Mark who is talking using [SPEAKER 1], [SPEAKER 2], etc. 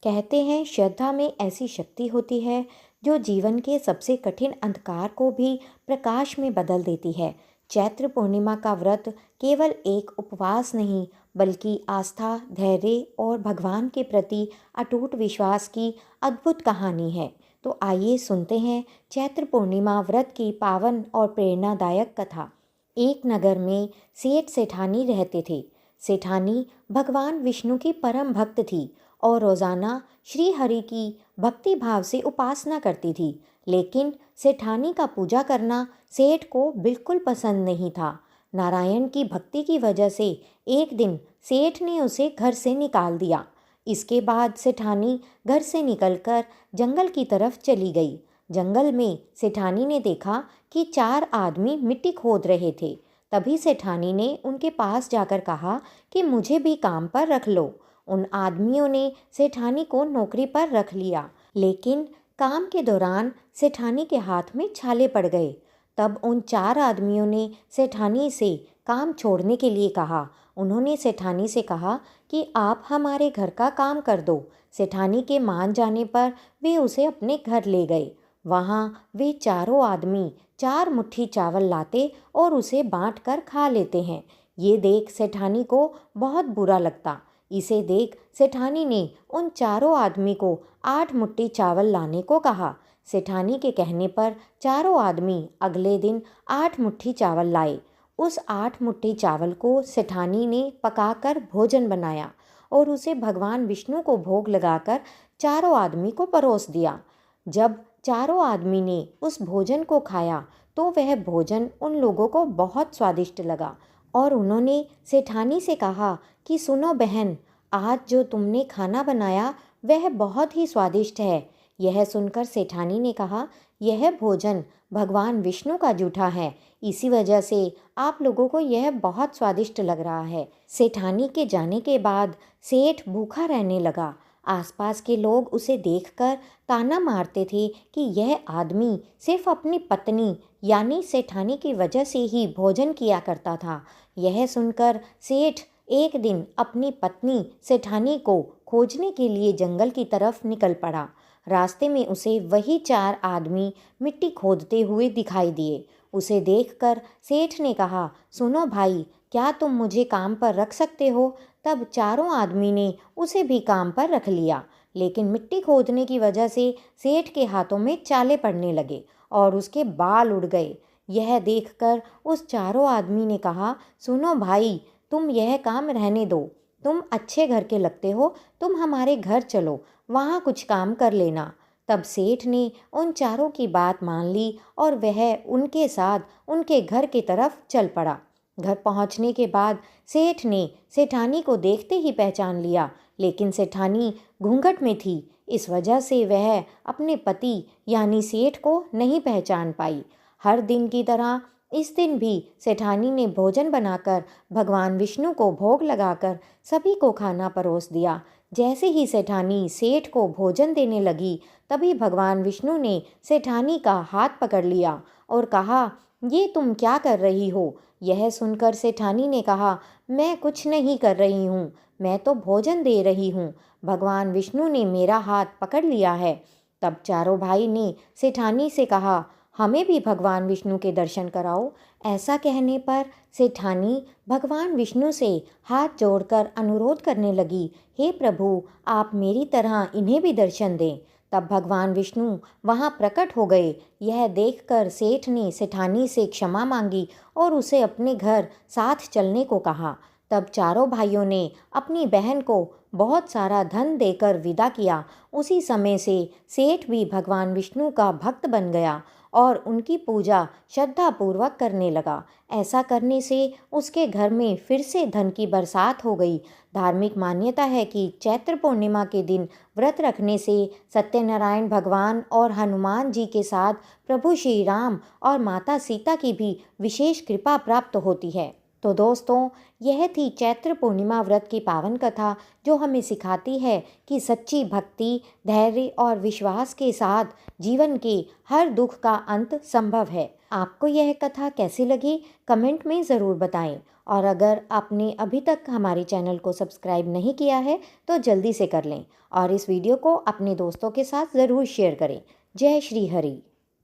[SPEAKER 1] कहते हैं श्रद्धा में ऐसी शक्ति होती है जो जीवन के सबसे कठिन अंधकार को भी प्रकाश में बदल देती है। चैत्र पूर्णिमा का व्रत केवल एक उपवास नहीं, बल्कि आस्था, धैर्य और भगवान के प्रति अटूट विश्वास की अद्भुत कहानी है। तो आइए सुनते हैं चैत्र पूर्णिमा व्रत की पावन और प्रेरणादायक कथा। एक नगर में सेठ सेठानी रहते थे। सेठानी भगवान विष्णु की परम भक्त थी और रोजाना श्री हरि की भक्ति भाव से उपासना करती थी। लेकिन सेठानी का पूजा करना सेठ को बिल्कुल पसंद नहीं था। नारायण की भक्ति की वजह से एक दिन सेठ ने उसे घर से निकाल दिया। इसके बाद सेठानी घर से निकलकर जंगल की तरफ चली गई। जंगल में सेठानी ने देखा कि 4 आदमी मिट्टी खोद रहे थे। तभी सेठानी ने उनके पास जाकर कहा कि मुझे भी काम पर रख लो। उन आदमियों ने सेठानी को नौकरी पर रख लिया, लेकिन काम के दौरान सेठानी के हाथ में छाले पड़ गए। तब उन 4 आदमियों ने सेठानी से काम छोड़ने के लिए कहा। उन्होंने सेठानी से कहा कि आप हमारे घर का काम कर दो। सेठानी के मान जाने पर वे उसे अपने घर ले गए। वहाँ वे चारों आदमी 4 मुट्ठी चावल लाते और उसे बांट कर खा लेते हैं। ये देख सेठानी को बहुत बुरा लगता। इसे देख सेठानी ने उन चारों आदमी को 8 मुट्ठी चावल लाने को कहा। सेठानी के कहने पर चारों आदमी अगले दिन 8 मुट्ठी चावल लाए। उस 8 मुट्ठी चावल को सेठानी ने पकाकर भोजन बनाया और उसे भगवान विष्णु को भोग लगाकर चारों आदमी को परोस दिया। जब चारों आदमी ने उस भोजन को खाया तो वह भोजन उन लोगों को बहुत स्वादिष्ट लगा और उन्होंने सेठानी से कहा कि सुनो बहन, आज जो तुमने खाना बनाया वह बहुत ही स्वादिष्ट है। यह सुनकर सेठानी ने कहा, यह भोजन भगवान विष्णु का जूठा है, इसी वजह से आप लोगों को यह बहुत स्वादिष्ट लग रहा है। सेठानी के जाने के बाद सेठ भूखा रहने लगा। आसपास के लोग उसे देखकर ताना मारते थे कि यह आदमी सिर्फ अपनी पत्नी यानी सेठानी की वजह से ही भोजन किया करता था। यह सुनकर सेठ एक दिन अपनी पत्नी सेठानी को खोजने के लिए जंगल की तरफ निकल पड़ा। रास्ते में उसे वही 4 आदमी मिट्टी खोदते हुए दिखाई दिए। उसे देखकर सेठ ने कहा, सुनो भाई, क्या तुम मुझे काम पर रख सकते हो? तब चारों आदमी ने उसे भी काम पर रख लिया, लेकिन मिट्टी खोदने की वजह से सेठ के हाथों में चाले पड़ने लगे और उसके बाल उड़ गए। यह देखकर उस चारों आदमी ने कहा, सुनो भाई, तुम यह काम रहने दो। तुम अच्छे घर के लगते हो, तुम हमारे घर चलो, वहाँ कुछ काम कर लेना। तब सेठ ने उन चारों की बात मान ली और वह उनके साथ उनके घर की तरफ चल पड़ा। घर पहुँचने के बाद सेठ ने सेठानी को देखते ही पहचान लिया, लेकिन सेठानी घूंघट में थी। इस वजह से वह अपने पति यानी सेठ को नहीं पहचान पाई। हर दिन की तरह इस दिन भी सेठानी ने भोजन बनाकर भगवान विष्णु को भोग लगाकर सभी को खाना परोस दिया। जैसे ही सेठानी सेठ को भोजन देने लगी, तभी भगवान विष्णु ने सेठानी का हाथ पकड़ लिया और कहा, ये तुम क्या कर रही हो? यह सुनकर सेठानी ने कहा, मैं कुछ नहीं कर रही हूँ, मैं तो भोजन दे रही हूँ। भगवान विष्णु ने मेरा हाथ पकड़ लिया है। तब चारों भाई ने सेठानी से कहा, हमें भी भगवान विष्णु के दर्शन कराओ। ऐसा कहने पर सेठानी भगवान विष्णु से हाथ जोड़कर अनुरोध करने लगी, हे प्रभु, आप मेरी तरह इन्हें भी दर्शन दें। तब भगवान विष्णु वहाँ प्रकट हो गए। यह देखकर सेठ ने सेठानी से क्षमा मांगी और उसे अपने घर साथ चलने को कहा। तब चारों भाइयों ने अपनी बहन को बहुत सारा धन देकर विदा किया। उसी समय से सेठ भी भगवान विष्णु का भक्त बन गया और उनकी पूजा श्रद्धापूर्वक करने लगा। ऐसा करने से उसके घर में फिर से धन की बरसात हो गई। धार्मिक मान्यता है कि चैत्र पूर्णिमा के दिन व्रत रखने से सत्यनारायण भगवान और हनुमान जी के साथ प्रभु श्री राम और माता सीता की भी विशेष कृपा प्राप्त होती है। तो दोस्तों, यह थी चैत्र पूर्णिमा व्रत की पावन कथा, जो हमें सिखाती है कि सच्ची भक्ति, धैर्य और विश्वास के साथ जीवन के हर दुख का अंत संभव है। आपको यह कथा कैसी लगी, कमेंट में ज़रूर बताएं। और अगर आपने अभी तक हमारे चैनल को सब्सक्राइब नहीं किया है तो जल्दी से कर लें और इस वीडियो को अपने दोस्तों के साथ ज़रूर शेयर करें। जय श्री हरि।